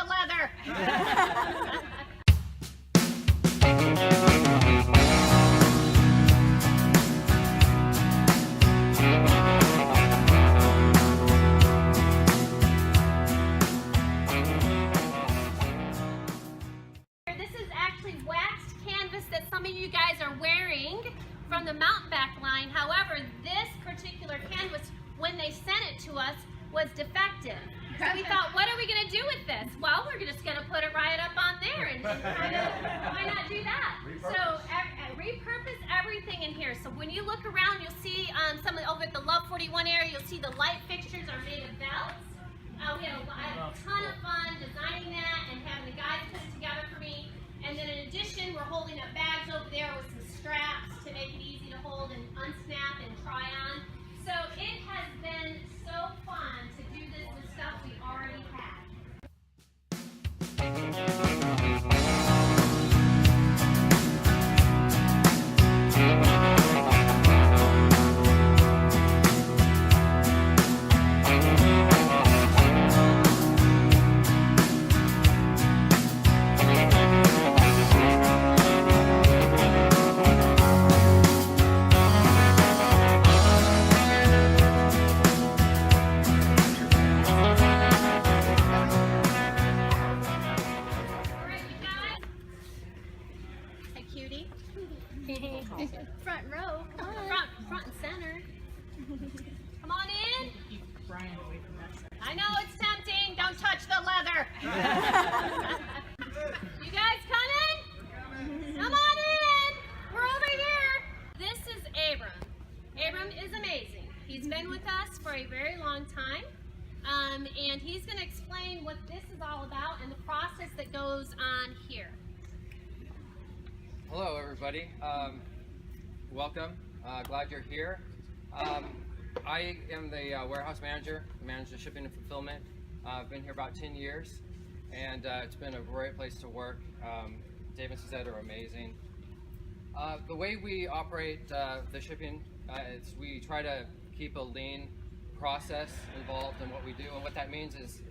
leather. This is actually waxed canvas that some of you guys are wearing from the mountain back line. However, this particular canvas, when they sent it to us, was defective. So we thought, what are we going to do with this? Well, we're just going to put it right up on there, and why not do that? So repurpose everything in here. So when you look around, you'll see some of over at the Love 41 area, you'll see the light fixtures are made of belts. We had a ton of fun designing that and having the guys put it together for me. And then in addition, we're holding up bags over there with some straps to make it easy to hold and unsnap and try on. So it has been so fun to do this with stuff we already had. Front row, come on. Front and center. Come on in. Keep Brian away from that side. I know it's tempting. Don't touch the leather. You guys coming? Come on in. We're over here. This is Abram. Abram is amazing. He's been with us for a very long time. And he's going to explain what this is all about and the process that goes on here. Hello everybody, welcome, glad you're here. I am the warehouse manager, manage the shipping and fulfillment. I've been here about 10 years and it's been a great place to work. Dave and Suzette are amazing. The way we operate the shipping is we try to keep a lean process involved in what we do, and what that means is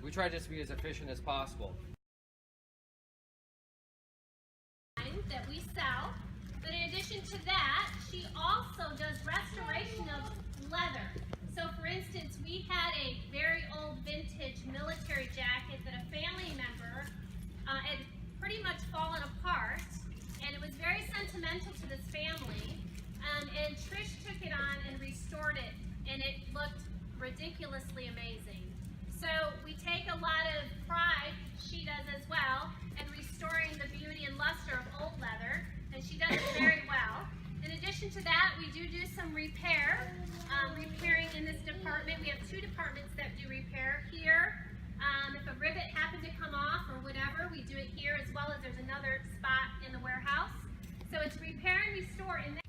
we try to just be as efficient as possible. That we sell, but in addition to that, she also does restoration of leather. So for instance, we had a very old vintage military jacket that a family member had pretty much fallen apart, and it was very sentimental to this family, and Trish took it on and restored it, and it looked ridiculously amazing. So we take a lot of pride, she does as well, in restoring the beauty and luster of old leather, and she does it very well. In addition to that, we do some repair, repairing in this department. We have two departments that do repair here. If a rivet happened to come off or whatever, we do it here, as well as there's another spot in the warehouse. So it's repair and restore in